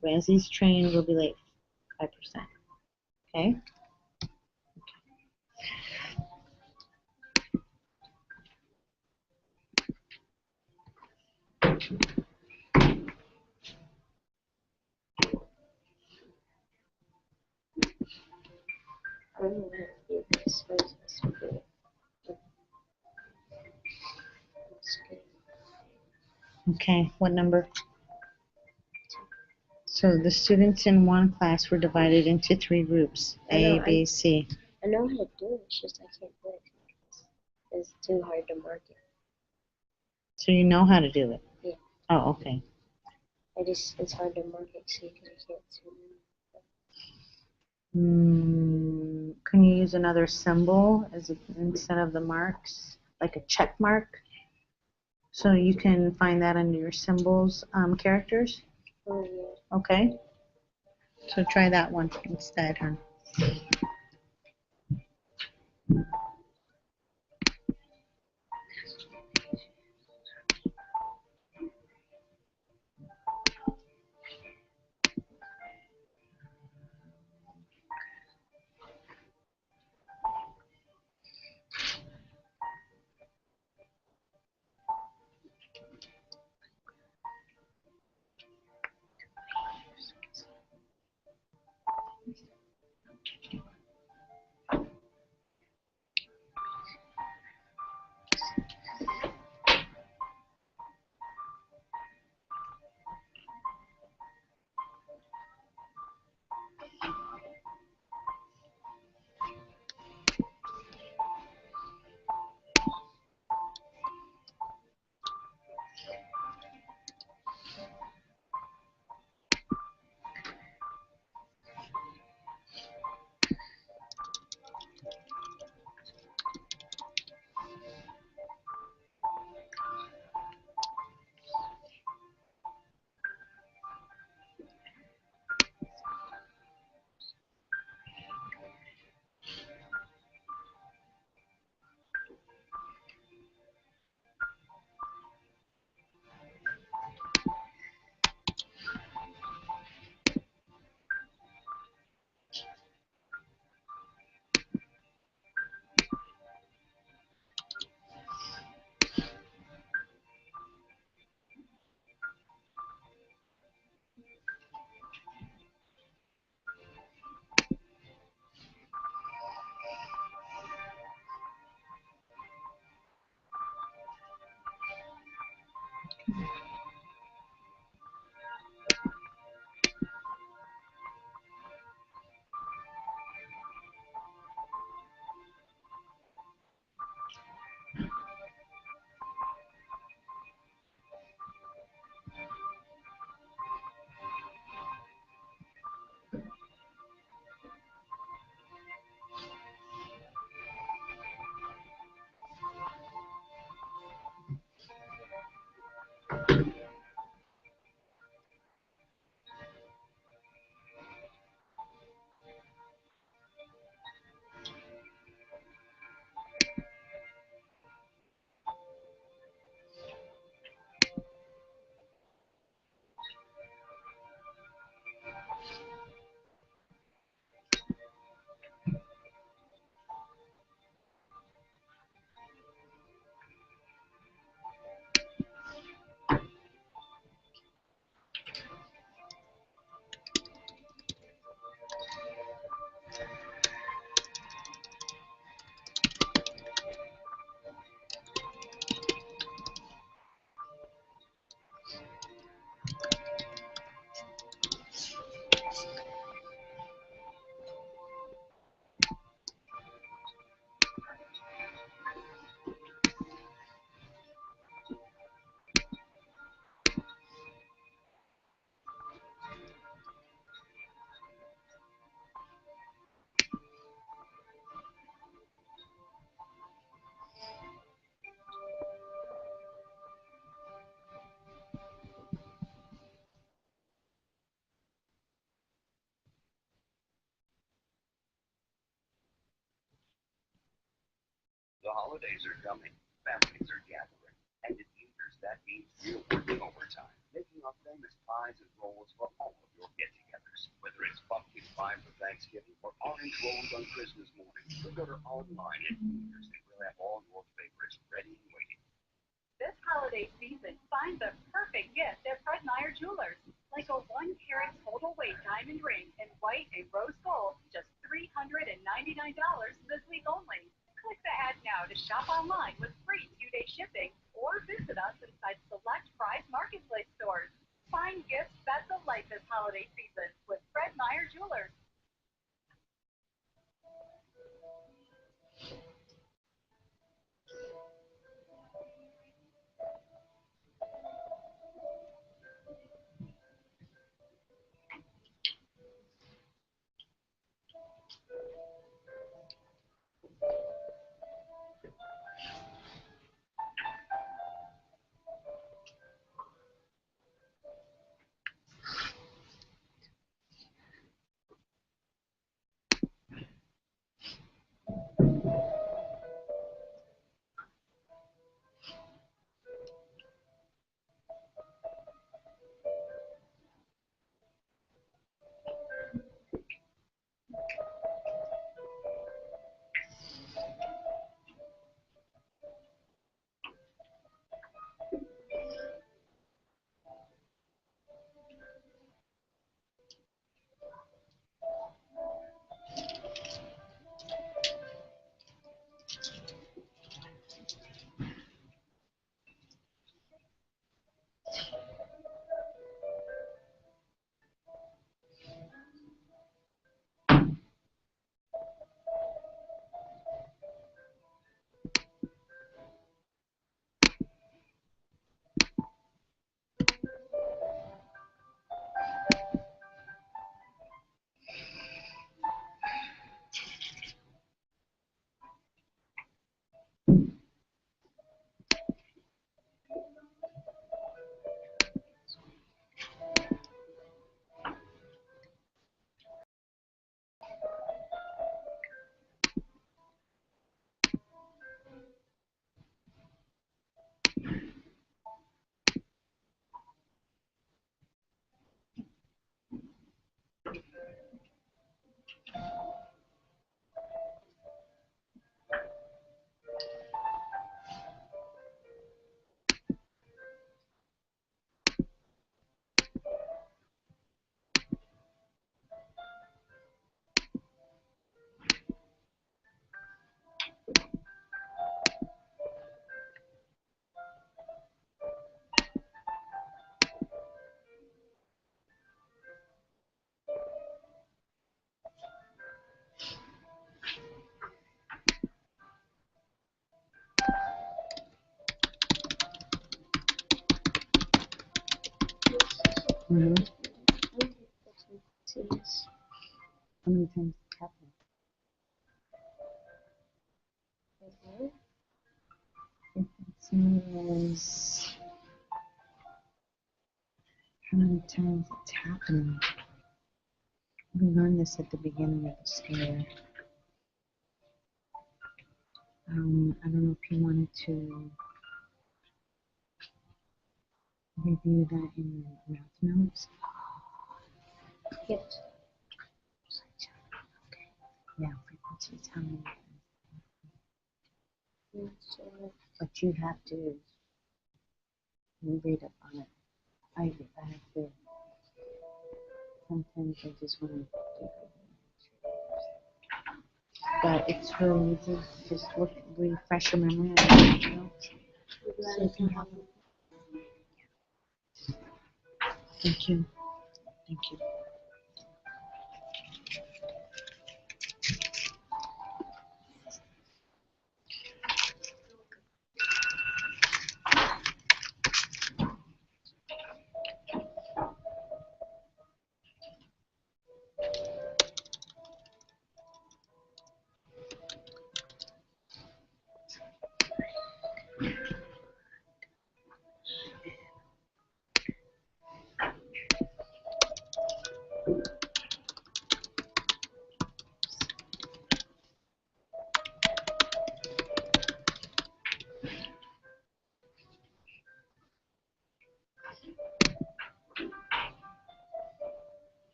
whereas these trains will be like 5%. Okay? I don't know if this was stupid. Okay, what number? So the students in one class were divided into 3 groups, A, B, C. I know how to do it, it's just I can't do it. It's too hard to mark it. So you know how to do it? Yeah. Oh, okay. It's hard to mark it, see, because I can't see it. Can you use another symbol instead of the marks, like a check mark? So you can find that under your symbols characters? Oh, yeah. Okay. So try that one instead, huh? holidays are coming, families are gathering, and in years that means we're working overtime, making our famous pies and rolls for all of your get-togethers. Whether it's pumpkin pie for Thanksgiving or orange rolls on Christmas morning, we'll go to online at Eaters and we'll have all your favorites ready and waiting. This holiday season, find the perfect gift at Fred Meyer Jewelers. Like a 1-carat total weight diamond ring in white and rose gold, just $399 this week only. Click the ad now to shop online with free 2-day shipping or visit us inside select Prize Marketplace stores. Find gifts that delight this holiday season with Fred Meyer Jewelers. Mm-hmm. How many times tap it? If it says how many times it's happening. We learned this at the beginning of the scare. I don't know if you wanted to review that in your math notes. Yes. Yeah, frequencies, how many times. But you have to read up on it. I have to. Sometimes I just want to do it. But it's really easy. Just look, refresh your memory on the notes. So you can have it. Thank you. Thank you.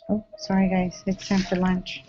Oh, sorry guys, it's time for lunch.